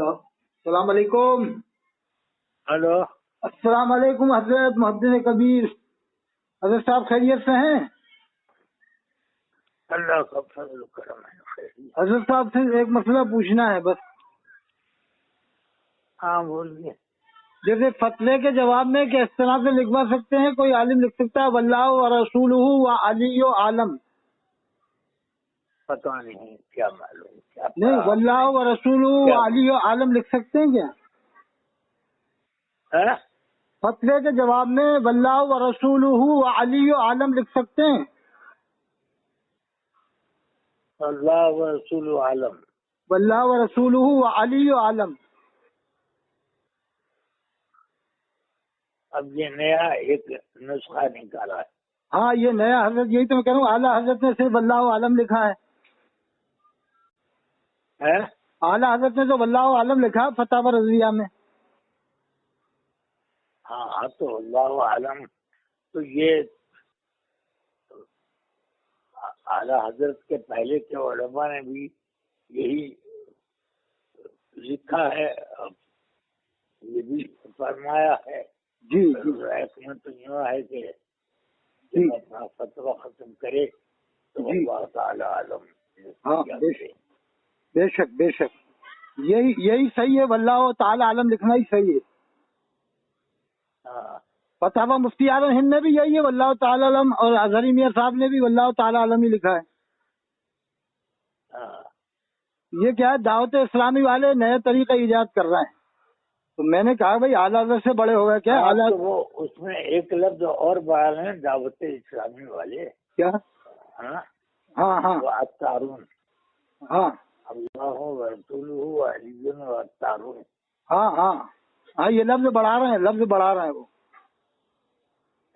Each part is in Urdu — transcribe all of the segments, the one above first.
السلام علیکم. ہلو. السلام علیکم حضرت محدث کبیر. حضرت صاحب خیریت سے ہیں؟ اللہ کا فضل و کرم ہے. حضرت صاحب سے ایک مسئلہ پوچھنا ہے بس. ہاں بولیے. جیسے فتوے کے جواب میں کہ اس طرح سے لکھوا سکتے ہیں، کوئی عالم لکھ سکتا ہے واللہ و رسولہ و علی عالم. پتہ نہیں کیا معلوم کیا نہیں، واللہ و رسولہ و علی عالم لکھ سکتے ہیں کیا؟ فتوے کے جواب میں واللہ و رسولہ و علی عالم لکھ سکتے ہیں؟ اللہ و رسول عالم. واللہ و رسولہ و علی عالم. اب یہ نیا ایک نسخہ نکالا ہے. ہاں یہ نیا حضرت، یہی تو میں کہہ رہا ہوں، اعلیٰ حضرت نے صرف واللہ عالم لکھا ہے. اعلیٰ حضرت نے تو واللہ عالم لکھا ہے فتاوی رضویہ میں. ہاں تو اللہ عالم تو یہ اعلیٰ حضرت کے پہلے کے علماء نے بھی یہی لکھا ہے، یہ بھی فرمایا ہے. جی حکمت تو یہ ہے کہ جب اپنا فتویٰ ختم کرے تو اللہ تعالی عالم. ہاں بے شک بے شک، یہی صحیح ہے، واللہ تعالی عالم لکھنا ہی صحیح ہے. فتاوی مفتی اعظم ہند نے بھی یہی ہے واللہ تعالی عالم، اور اظہری میاں صاحب نے بھی واللہ تعالی عالم ہی لکھا ہے. یہ کیا ہے، دعوت اسلامی والے نئے طریقہ ایجاد کر رہے ہیں. تو میں نے کہا بھائی اعلیٰ حضرت سے بڑے ہو گئے کیا؟ اعلیٰ وہ اس میں ایک لفظ اور بیان ہے دعوت اسلامی والے کیا؟ ہاں ہاں التارون. ہاں اللہ و رسولہ علی و التارون. ہاں ہاں ہاں یہ لفظ بڑھا رہے ہیں، لفظ بڑھا رہے ہیں وہ.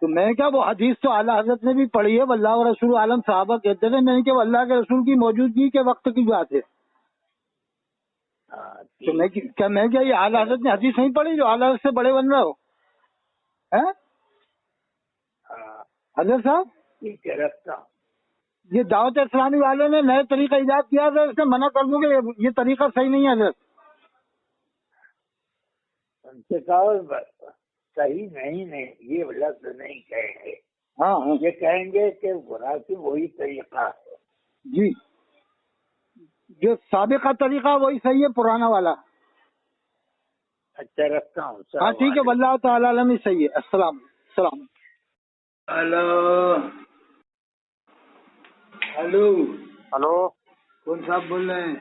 تو میں کیا، وہ حدیث تو اعلیٰ حضرت نے بھی پڑھی ہے، واللہ و رسول عالم صحابہ کہتے تھے. میں نے کہ اللہ کے رسول کی موجودگی کے وقت کی بات ہے. تو میں کیا یہ اعلیٰ حضرت نے حدیث نہیں پڑھی جو اعلیٰ حضرت سے بڑے بن رہے ہو؟ حضرت صاحب ٹھیک ہے رکھتا ہوں. یہ دعوت اسلامی والوں نے نئے طریقہ ایجاد کیا تھا، اس سے منع کر دوں گے یہ طریقہ صحیح نہیں ہے حضرت. ان سے کہا صحیح نہیں یہ لفظ نہیں کہیں گے. ہاں یہ کہیں گے کہ مناسب وہی طریقہ ہے. جی، جو سابقہ طریقہ وہی صحیح ہے، پرانا والا. اچھا رکھتا ہوں. ہاں ٹھیک ہے، واللہ تعالی عالم ہی صحیح ہے. السلام. ہلو ہلو ہلو کون صاحب بول رہے ہیں؟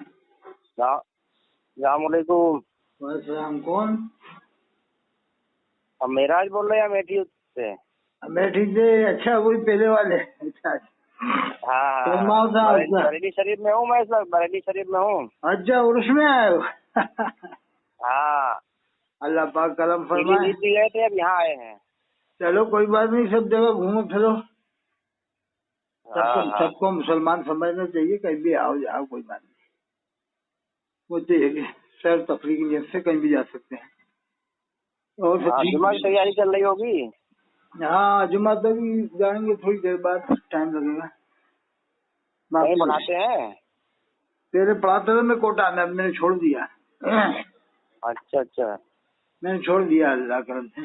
السلام علیکم. وعلیکم السلام. کون؟ اب معراج بول رہے ہیں امیٹھی سے. امیٹھی سے؟ اچھا وہی پہلے والے. اچھا ہاں بریلی شریف میں ہوں، میں اس وقت بریلی شریف میں ہوں. اچھا عرس میں آئے ہو؟ ہاں اللہ پاک کرم فرمائے. گئے تھے اب یہاں آئے ہیں. چلو کوئی بات نہیں، سب جگہ گھومو پھرو. سب کو مسلمان سمجھنا چاہیے، کہیں بھی آؤ جاؤ کوئی بات نہیں. وہ تو یہ کہ سیر تفریح کی نیت سے کہیں بھی جا سکتے ہیں. اور جمعہ کی تیاری چل رہی ہوگی؟ ہاں جمعہ تک جائیں گے، تھوڑی دیر بعد ٹائم لگے گا. پڑھاتے ہیں؟ پہلے پڑھاتا تھا میں کوٹہ میں، اب میں نے چھوڑ دیا. اچھا میں نے چھوڑ دیا اللہ کرم سے.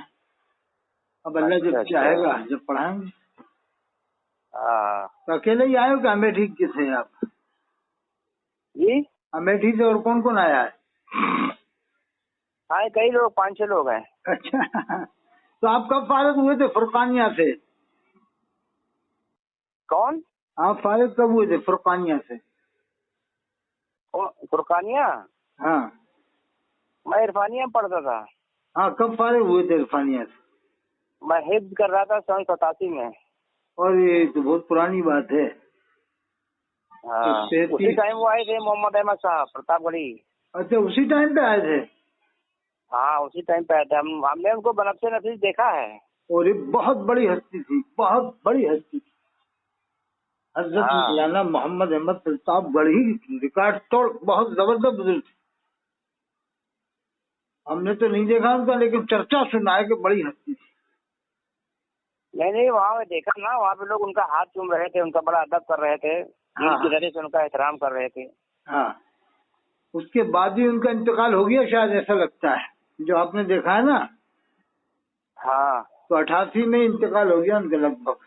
اب اللہ جب چاہے گا جب پڑھائیں گے. تو اکیلے ہی آئے ہو کہ امیٹھی کس ہے آپ؟ جی امیٹھی سے اور کون کون آیا ہے؟ ہاں کئی لوگ، 5-6 لوگ ہیں. اچھا تو آپ کب فارغ ہوئے تھے فرقانیہ سے؟ کون؟ آپ فارغ کب ہوئے تھے فرقانیہ سے؟ فرقانیہ؟ ہاں میں عرفانیہ میں پڑھتا تھا. ہاں کب فارغ ہوئے تھے عرفانیہ سے؟ میں حفظ کر رہا تھا 87 میں. اور یہ تو بہت پرانی بات ہے. اسی ٹائم وہ آئے تھے محمد احمد صاحب پرتاپ گڑھی. اچھا اسی ٹائم پہ آئے تھے؟ ہاں اسی ٹائم پہ آئے تھے. ہم نے ان کو بنفسِ نفیس دیکھا ہے. اور یہ بہت بڑی ہستی تھی، بہت بڑی ہستی تھی. حضرت مولانا محمد احمد پرتاپ گڑھی ریکارڈ توڑ بہت زبردست بزرگ تھے. ہم نے تو نہیں دیکھا ان کا، لیکن چرچا سنا ہے کہ بڑی ہستی تھی. نہیں وہاں میں دیکھا نا، وہاں پہ لوگ ان کا ہاتھ چوم رہے تھے، ان کا بڑا ادب کر رہے تھے، ان کی طرح سے ان کا احترام کر رہے تھے. ہاں اس کے بعد ہی ان کا انتقال ہو گیا شاید، ایسا لگتا ہے جو آپ نے دیکھا ہے نا. ہاں تو 88 میں انتقال ہو گیا ان کا لگ بھگ.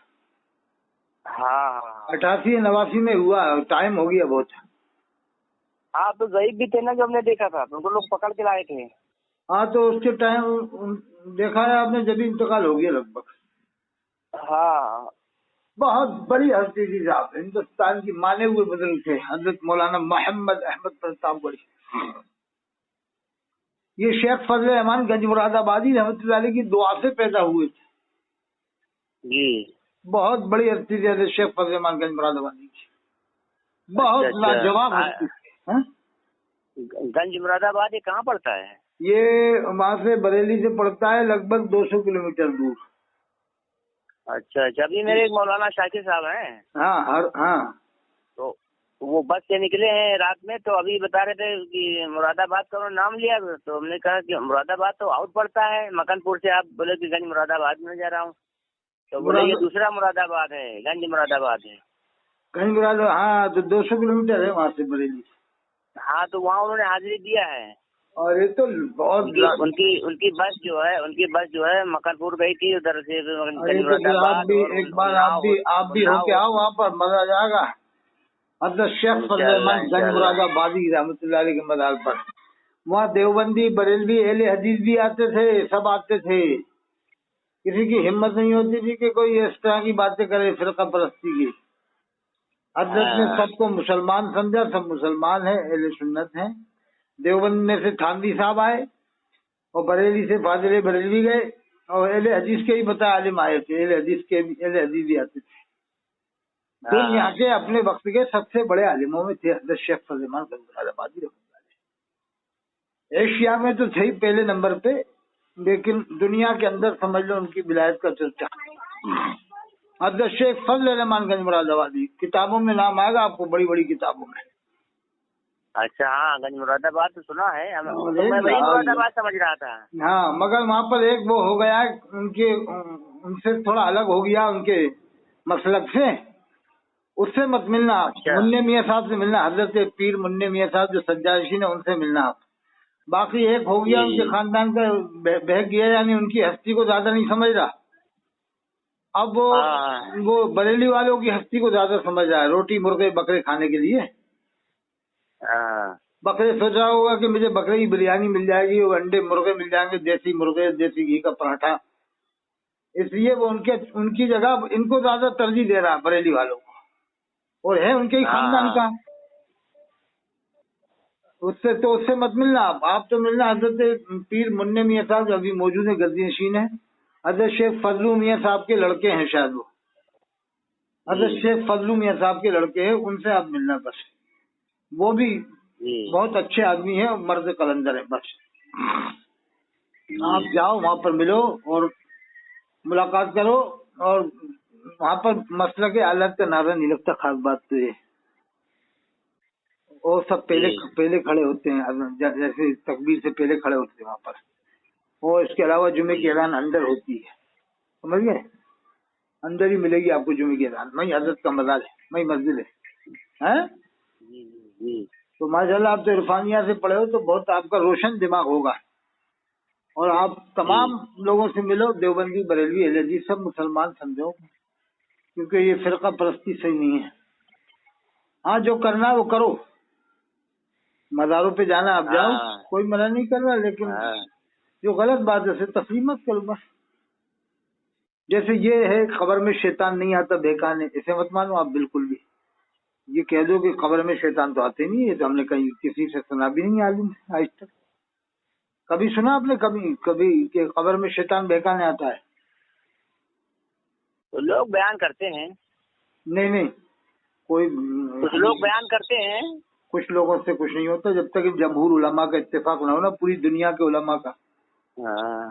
ہاں 88 89 میں ہوا، ٹائم ہو گیا بہت. ہاں تو ضعیف بھی تھے نا جو ہم نے دیکھا تھا، تو ان کو لوگ پکڑ کے لائے تھے. ہاں تو اس کے ٹائم دیکھا ہے آپ نے جب انتقال ہو گیا لگ بھگ. ہاں بہت بڑی ہستی تھی صاحب، ہندوستان کی مانے ہوئے بزرگ تھے حضرت مولانا محمد احمد پرتاپ گڑھی. یہ شیخ فضل رحمان گنج مراد آبادی رحمۃ اللہ علیہ کی دعا سے پیدا ہوئے تھے. جی بہت بڑی ہستی تھی حضرت شیخ فضل رحمان گنج مراد آبادی کی، بہت اچھا لاجواب ہستی تھی. ہاں؟ گنج مراد آباد یہ کہاں پڑتا ہے؟ یہ وہاں سے بریلی سے پڑتا ہے لگ بھگ 200 کلومیٹر دور. اچھا اچھا. ابھی میرے ایک مولانا شاکر صاحب ہیں، ہاں تو وہ بس سے نکلے ہیں رات میں، تو ابھی بتا رہے تھے کہ مراد آباد کا انہوں نے نام لیا، تو ہم نے کہا کہ مراد آباد تو آؤٹ پڑتا ہے مکان پور سے. آپ بولے کہ گنج مراد آباد میں جا رہا ہوں، تو بولے یہ دوسرا مراد آباد ہے، گنج مراد آباد ہے. گنج مراد، ہاں تو 200 کلومیٹر ہے وہاں سے بریلی. ہاں تو وہاں انہوں نے حاضری دیا ہے. اور یہ تو بہت ان کی بس جو ہے مکان پور گئی تھی ادھر سے ارے تو پھر آپ بھی ایک بار آپ بھی ہو کے آؤ وہاں پر، مزہ آ جائے گا. حضرت شیخ فضل رحمان گنج مراد آبادی رحمۃ اللہ علیہ کے مدار پر وہاں دیوبندی بریلوی اہل حدیث بھی آتے تھے، سب آتے تھے. کسی کی ہمت نہیں ہوتی تھی کہ کوئی اس طرح کی باتیں کرے فرقہ پرستی کی. حضرت نے سب کو مسلمان سمجھا، سب مسلمان ہیں، اہل سنت ہیں. دیوبند میں سے تھانوی صاحب آئے اور بریلی سے فاضل بریلوی گئے، اور اہل حدیث کے ہی بتا عالم آئے تھے، اہل حدیث بھی آتے تھے. دنیا کے اپنے وقت کے سب سے بڑے عالموں میں تھے حضرت شیخ فضل رحمان گنج مراد آبادی رحمۃ اللہ علیہ. ایشیا میں تو تھے پہلے نمبر پہ، لیکن دنیا کے اندر سمجھ لو ان کی ولایت کا چرچا. حضرت شیخ فضل رحمان گنج مراد آبادی کتابوں میں نام آئے گا آپ کو، بڑی بڑی کتابوں میں. اچھا ہاں گنج مراد آباد تو سنا ہے، میں وہی مراد آباد سمجھ رہا تھا. ہاں مگر وہاں پر ایک وہ ہو گیا ان سے تھوڑا الگ ہو گیا ان کے مسلک سے. اس سے مت ملنا آپ، منع میاں صاحب سے ملنا، حضرت پیر منع میاں صاحب جو سجادشین ہیں ان سے ملنا آپ. باقی ایک ہو گیا ان کے خاندان کا بہک گیا، یعنی ان کی ہستی کو زیادہ نہیں سمجھ رہا. اب وہ بریلی والوں کی ہستی کو زیادہ سمجھ رہا ہے، روٹی مرغے بکرے کھانے کے لیے. بکرے سوچ رہا ہوگا کہ مجھے بکرے کی بریانی مل جائے گی، وہ انڈے مرغے مل جائیں گے، دیسی مرغے، دیسی گھی کا پراٹھا. اس لیے وہ ان کی جگہ ان کو زیادہ ترجیح دے رہا ہے بریلی والوں کو، اور ہے ان کے ہی خاندان کا. اس سے مت ملنا آپ تو ملنا حضرت پیر منع میاں صاحب جو ابھی موجود ہیں، گدی نشین ہیں. حضرت شیخ فضلو میاں صاحب کے لڑکے ہیں شاید، وہ حضرت شیخ فضلو میاں صاحب کے لڑکے ہیں، ان سے آپ ملنا بس. وہ بھی بہت اچھے آدمی ہیں، مرد قلندر ہیں. بس آپ جاؤ وہاں پر ملو اور ملاقات کرو، اور وہاں پر مسئلہ کے حالت کا نعرہ نہیں لگتا. خاص بات تو یہ وہ سب پہلے کھڑے ہوتے ہیں، جیسے تکبیر سے پہلے کھڑے ہوتے ہیں وہاں پر. اور اس کے علاوہ جمعے کی اذان اندر ہوتی ہے، سمجھ گئے؟ اندر ہی ملے گی آپ کو جمعے کی اذان. وہی حضرت کا مزار ہے، وہی مسجد ہے. تو ماشاء اللہ آپ تو عرفانیہ سے پڑھے ہو تو بہت آپ کا روشن دماغ ہوگا، اور آپ تمام لوگوں سے ملو، دیوبندی بریلوی اہل حدیث سب مسلمان سمجھو، کیونکہ یہ فرقہ پرستی صحیح نہیں ہے. ہاں جو کرنا ہے وہ کرو، مزاروں پہ جانا آپ جاؤ، کوئی منع نہیں کر رہا، لیکن جو غلط بات ہے اسے تسلیم مت کرو بس. جیسے یہ ہے قبر میں شیطان نہیں آتا بہکانے، اسے مت مانو آپ بالکل بھی. یہ کہہ دو کہ قبر میں شیطان تو آتے نہیں، یہ تو ہم نے کہیں کسی سے سنا بھی نہیں عالم سے آج تک. کبھی سنا آپ نے کبھی کہ قبر میں شیطان بہکانے آتا ہے؟ تو لوگ بیان کرتے ہیں. نہیں کوئی کچھ لوگ بیان کرتے ہیں. کچھ لوگوں سے کچھ نہیں ہوتا جب تک جمہور علماء کا اتفاق نہ ہو نا، پوری دنیا کے علماء کا.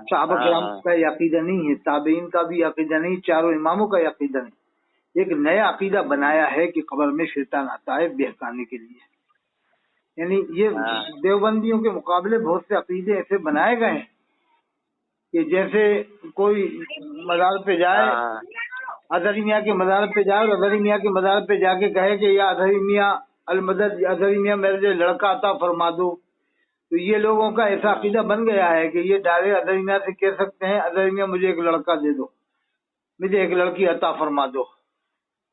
صحابہ کرام کا یہ عقیدہ نہیں ہے، تابعین کا بھی عقیدہ نہیں، چاروں اماموں کا یہ عقیدہ نہیں. ایک نیا عقیدہ بنایا ہے کہ قبر میں شیطان آتا ہے بہکانے کے لیے. یعنی یہ دیوبندیوں کے مقابلے بہت سے عقیدے ایسے بنائے گئے ہیں کہ جیسے کوئی مزار پہ جائے، اظہری میاں کے مزار پہ جائے، اور اظہری میاں کے مزار پہ جا کے کہے کہ یا اظہری میاں المدد اظہری میاں میرے لیے لڑکا عطا فرما دو. تو یہ لوگوں کا ایسا عقیدہ بن گیا ہے کہ یہ ڈائریکٹ اظہری میاں سے کہہ سکتے ہیں اظہری میاں مجھے ایک لڑکا دے دو, مجھے ایک لڑکی عطا فرما دو,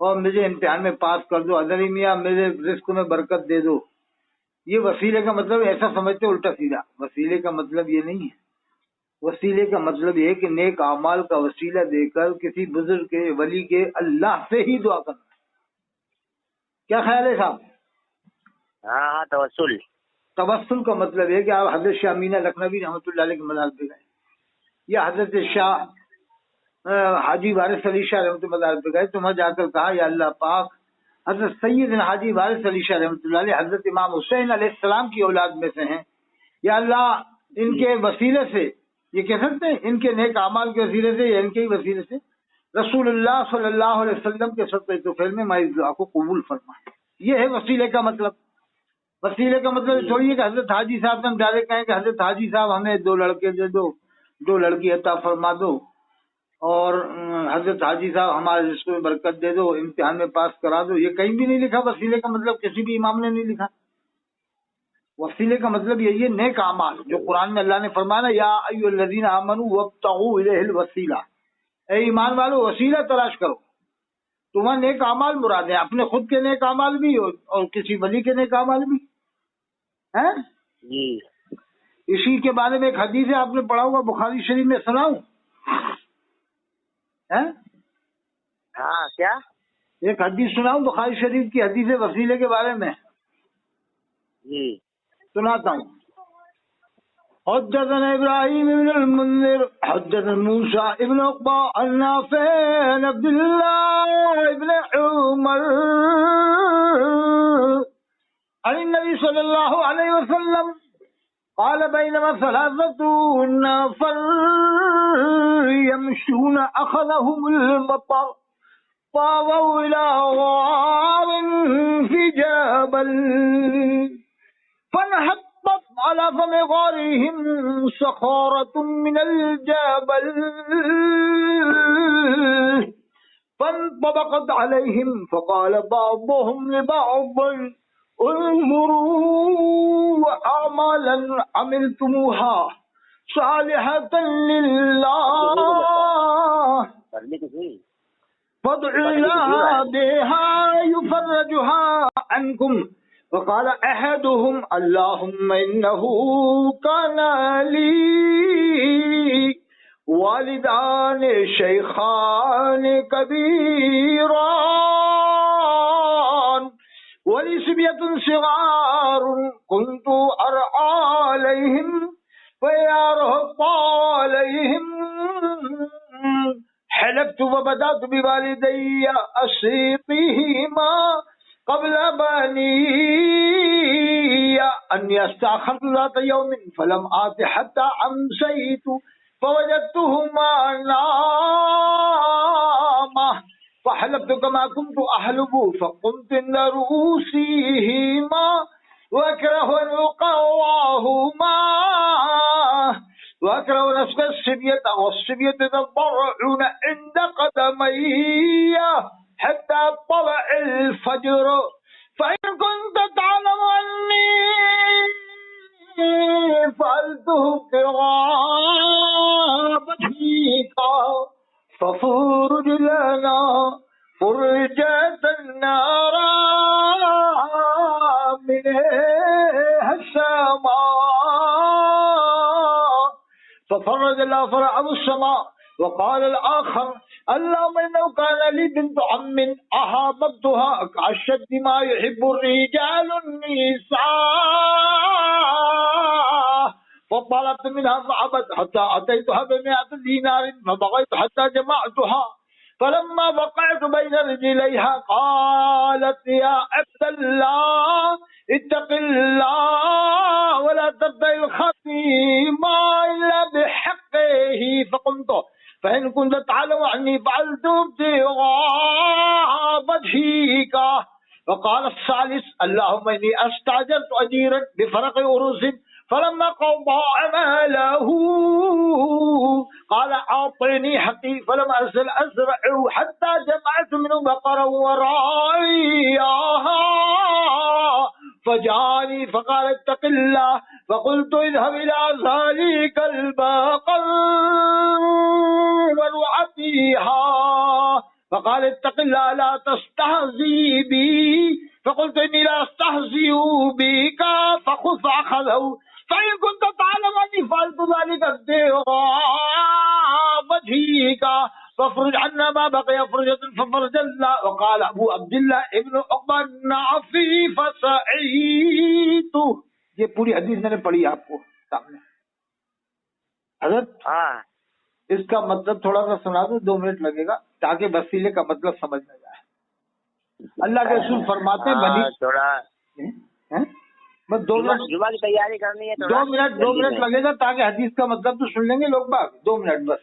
اور مجھے امتحان میں پاس کر دو, اظہری میاں میرے رزق میں برکت دے دو. یہ وسیلے کا مطلب ایسا سمجھتے الٹا سیدھا. وسیلے کا مطلب یہ نہیں ہے. وسیلے کا مطلب یہ ہے کہ نیک اعمال کا وسیلہ دے کر کسی بزرگ کے, ولی کے, اللہ سے ہی دعا کرنا. کیا خیال ہے صاحب؟ ہاں توسل. توسل کا مطلب ہے کہ آپ حضرت شاہ امینہ لکھنوی رحمۃ اللہ علیہ کے مزار پہ گئے, یا حضرت شاہ حاجی وارث علی شاہ رحمۃ اللہ علیہ پہ گئے, تو وہاں جا کر کہا یا اللہ پاک حضرت سیدنا حاجی وارث علی شاہ رحمۃ اللہ علیہ حضرت امام حسین علیہ السلام کی اولاد میں سے ہیں, یا اللہ ان کے وسیلے سے, یہ کہہ سکتے ہیں ان کے نیک اعمال کے وسیلے سے یا ان کے ہی وسیلے سے رسول اللہ صلی اللہ علیہ وسلم کے صدقہ طفیل میں ہماری دعا کو قبول فرما. یہ ہے وسیلے کا مطلب. وسیلے کا مطلب چھوڑیے کہ حضرت حاجی صاحب سے ہم ڈائریکٹ کہیں کہ حضرت حاجی صاحب ہمیں 2 لڑکے دے دو, 2 لڑکی عطا فرما دو, اور حضرت حاجی صاحب ہمارے رزق میں برکت دے دو, امتحان میں پاس کرا دو. یہ کہیں بھی نہیں لکھا. وسیلے کا مطلب کسی بھی امام نے نہیں لکھا. وسیلے کا مطلب یہی ہے نیک اعمال, جو قرآن میں اللہ نے فرمایا یا ایھا الذین آمنوا وابتغوا الیہ الوسیلہ, اے ایمان والو وسیلہ تلاش کرو. تو وہاں نیک اعمال مراد ہے, اپنے خود کے نیک اعمال بھی اور کسی ولی کے نیک اعمال بھی ہیں. جی اسی کے بارے میں ایک حدیث ہے, آپ نے پڑھا ہوگا, بخاری شریف میں سناؤں؟ ہاں کیا؟ ایک حدیث سناؤں, بخاری شریف کی حدیث ہے وسیلے کے بارے میں. جی سناتا ہوں. حدثنا ابراہیم بن المنذر حدثنا موسى ابن عقبہ عن نافع عن عبد الله ابن عمر عن النبي صلى الله عليه وسلم قال بينما 3 نفر يمشون أخذهم المطر فاووا إلى غار في جبل فانحطت على فم غارهم صخرة من الجبل فانطبقت عليهم فقال بعضهم لبعض انظروا أعمالا عملتموها صالحة لله فادعوا لها بها يفرجها عنكم. وقال أحدهم اللهم إنه كان لي والدان شيخان كبيران ولي صبية صغار كنت أرعى عليهم فيرهق عليهم حلفت وبدأت بوالدي أسيطهما قبل بني أني استأخرت ذات يوم فلم آت حتى أمسيت فوجدتهما ناما فحلبت كما كنت أحلب فقمت عند رؤوسهما وأكره أن أقواهما وأكره نسق الصبية والصبية تضرعون عند قدمي حتى طلع الفجر فإن كنت تعلم أني فعلته قرابتك ففرج لنا فرجة النار منها السماء ففرج الله فرعه السماء. وقال الآخر اللهم إنه كان لي بنت عم أحببتها كأشد ما يحب الرجال النساء فطلبت منها فأبت حتى أتيتها ب100 دينار فبغيت حتى جمعتها فلما وقعت بين رجليها قالت يا عبد الله اتق الله ولا تبدأ الخصيم إلا بحقه فقمت فإن كنت تعلم عني فعلت ابتغاء وجهك. وقال الثالث اللهم إني أستأجرت أجيرا بفرق أرز فلما قضى عمله قال أعطني حقي فلم أزل أزرعه حتى جمعت منه بقرا وراعيها فجاءني فقال اتق الله فقلت اذهب إلى ذلك البقر ورعتيها فقال اتق الله لا تستهزئ بي فقلت إني لا أستهزئ بك فخذ فأخذه فإن كنت تعلم أني فعلت ذلك ابتغاء وجهك فافرج عنا ما بقي فرجة ففرج الله. وقال ابو عبد الله ابن عقبہ النعفی فسعیت. یہ پوری حدیث میں نے پڑھی آپ کو سامنے. حضرت ہاں اس کا مطلب تھوڑا سا سنا دو، 2 منٹ لگے گا تاکہ وسیلے کا مطلب سمجھ میں جائے. اللہ کے رسول فرماتے ہیں بنی تھوڑا بس 2 منٹ جمعہ کی تیاری کرنی ہے. 2 منٹ لگے گا تاکہ حدیث کا مطلب تو سن لیں گے لوگ باغ. 2 منٹ بس.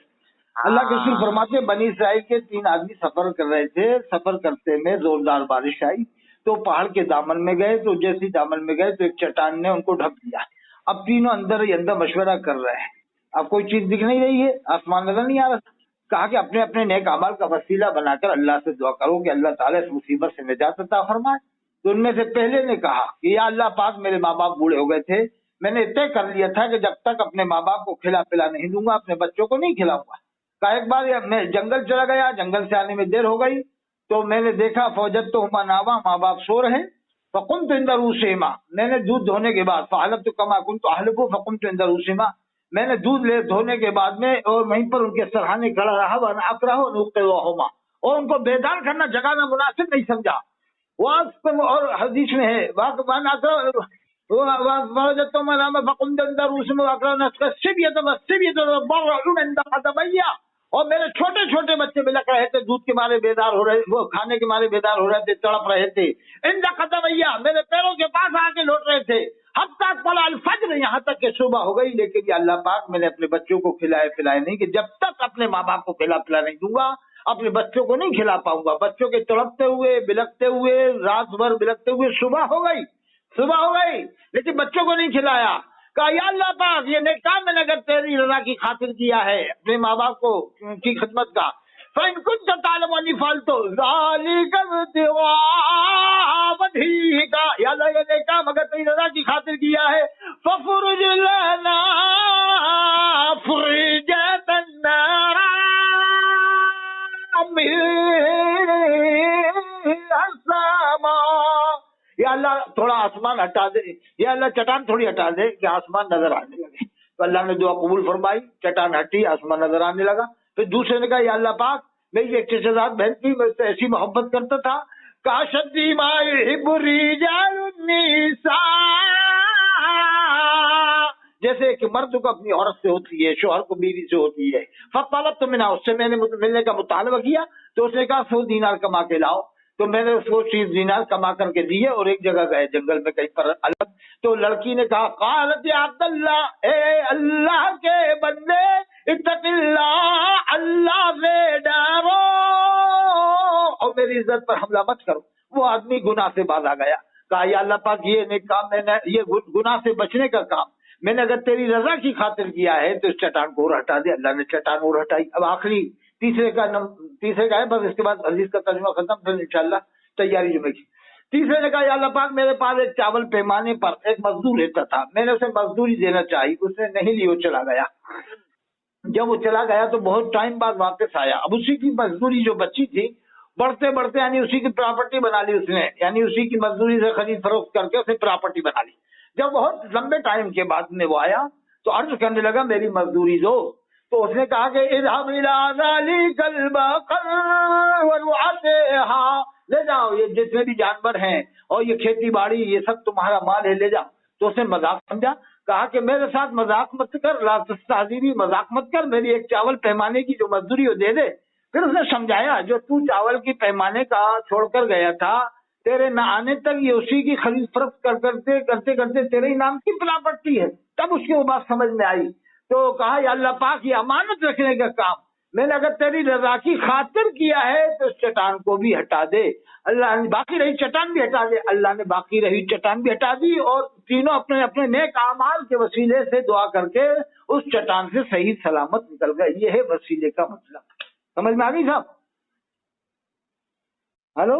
اللہ کے رسول فرماتے ہیں بنی اسرائیل کے 3 آدمی سفر کر رہے تھے. سفر کرتے میں زوردار بارش آئی تو پہاڑ کے دامن میں گئے. تو جیسے دامن میں گئے تو ایک چٹان نے ان کو ڈھک دیا. اب تینوں اندر ہی اندر مشورہ کر رہے ہیں. اب کوئی چیز دکھ نہیں رہی ہے، آسمان نظر نہیں آ رہا. کہا کہ اپنے اپنے نیک اعمال کا وسیلہ بنا کر اللہ سے دعا کرو کہ اللہ تعالیٰ اس مصیبت سے نجات عطا فرمائے. تو ان میں سے پہلے نے کہا کہ یا اللہ پاک میرے ماں باپ بوڑھے ہو گئے تھے، میں نے طے کر لیا تھا کہ جب تک اپنے ماں باپ کو کھلا پلا نہیں دوں گا اپنے بچوں کو نہیں کھلاؤں گا. کہا ایک بار میں جنگل چلا گیا، جنگل سے آنے میں دیر ہو گئی تو میں نے دیکھا فوجت تو ناوا ماں باپ سو رہے. فقمت عند رؤوسہما، میں نے دودھ دھونے کے بعد فحلبت کما كنت احلب فقمت عند رؤوسہما، میں نے دودھ لے دھونے کے بعد میں اور وہیں پر ان کے سرحانے کھڑا رہا وانا اکرہ نوقظہما، اور ان کو بیدار کرنا جگانا مناسب نہیں سمجھا. اور حدیث میں ہے وانا اکرہ فوجدتهما ناما فقمت عند رؤوسہما واکرہ السبیۃ والسبیۃ ضرعون عند قدمیا، اور میرے چھوٹے چھوٹے بچے بلک رہے تھے، دودھ کے مارے بیدار ہو رہے، وہ کھانے کے مارے بیدار ہو رہے تھے، تڑپ رہے تھے. عند قدمیا، میرے پیروں کے پاس آ کے لوٹ رہے تھے. حتی طلع الفجر، یہاں تک کہ صبح ہو گئی. لیکن یہ اللہ پاک میں نے اپنے بچوں کو کھلائے پلائے نہیں، کہ جب تک اپنے ماں باپ کو کھلا پلا نہیں دوں گا اپنے بچوں کو نہیں کھلا پاؤں گا. بچوں کے تڑپتے ہوئے بلکتے ہوئے رات بھر بلکتے ہوئے صبح ہو گئی لیکن بچوں کو نہیں کھلایا. کہا یا اللہ پاک یہ نیک کام میں نے اگر تیری رضا کی خاطر کیا ہے اپنے ماں باپ کو کی خدمت کا، فإن كنت تعلم أني فعلت ذلك ابتغاء وجهك، یا اللہ یہ نیک کام اگر تیری رضا کی خاطر کیا ہے ففرج لنا فرجة النار من السماء، یا اللہ تھوڑا آسمان ہٹا دے، یا اللہ چٹان تھوڑی ہٹا دے کہ آسمان نظر آنے لگے. تو اللہ نے دعا قبول فرمائی، چٹان ہٹی، آسمان نظر آنے لگا. پھر دوسرے نے کہا یا اللہ پاک میری ایک چچزاد بہن تھی، میں اس سے ایسی محبت کرتا تھا، کاشدی ما یحب الرجال النساء، جیسے کہ مرد کو اپنی عورت سے ہوتی ہے، شوہر کو بیوی سے ہوتی ہے. فطلبت منها، اس سے میں نے ملنے کا مطالبہ کیا تو اس نے کہا 100 دینار کما کے لاؤ. تو میں نے 100 دینار کما کر کے دیے اور ایک جگہ گئے جنگل میں کہیں پر الگ. تو لڑکی نے کہا قالت یا عبداللہ، اے اللہ کے بندے، اتق اللہ، اللہ سے ڈرو اور میری عزت پر حملہ مت کرو. وہ آدمی گناہ سے باز آ گیا. کہا یا اللہ پاک یہ نیک کام میں نے، یہ گناہ سے بچنے کا کام میں نے اگر تیری رضا کی خاطر کیا ہے تو اس چٹان کو اور ہٹا دے. اللہ نے چٹان اور ہٹائی. اب آخری تیسرے کا ہے بس، اس کے بعد حدیث کا ترجمہ ختم، پھر انشاءاللہ تیاری جمعے کی. تیسرے نے کہا یا اللہ پاک میرے پاس ایک چاول پیمانے پر ایک مزدور رہتا تھا، میں نے اسے مزدوری دینا چاہی، اس نے نہیں لی، وہ چلا گیا. جب وہ چلا گیا تو بہت ٹائم بعد واپس آیا. اب اسی کی مزدوری جو بچی تھی بڑھتے بڑھتے یعنی اسی کی پراپرٹی بنا لی اس نے، یعنی اسی کی مزدوری سے خرید فروخت کر کے اسے پراپرٹی بنا لی. جب بہت لمبے ٹائم کے بعد میں وہ آیا تو عرض کرنے لگا میری مزدوری دو. تو اس نے کہا کہ اذهب الى ذلك البقر ورعتها، لے جاؤ یہ جتنے بھی جانور ہیں اور یہ کھیتی باڑی یہ سب تمہارا مال ہے، لے جاؤ. تو اس نے مذاق سمجھا، کہا کہ میرے ساتھ مذاق مت کر، لا تستہزئ، مذاق مت کر، میری ایک چاول پیمانے کی جو مزدوری وہ دے دے. پھر اس نے سمجھایا جو تو چاول کی پیمانے کا چھوڑ کر گیا تھا، تیرے نہ آنے تک یہ اسی کی خرید فروخت کرتے کرتے تیرے ہی نام کی پراپرٹی ہے. تب اس کی وہ بات سمجھ میں آئی. تو کہا یا اللہ پاک یہ امانت رکھنے کا کام میں نے اگر تیری رضا کی خاطر کیا ہے تو اس چٹان کو بھی ہٹا دے. اللہ نے باقی رہی چٹان بھی ہٹا دے. اللہ نے باقی رہی چٹان بھی ہٹا دی اور تینوں اپنے اپنے نیک اعمال کے وسیلے سے دعا کر کے اس چٹان سے صحیح سلامت نکل گئے. یہ ہے وسیلے کا مطلب. سمجھ میں آ گئی صاحب؟ ہلو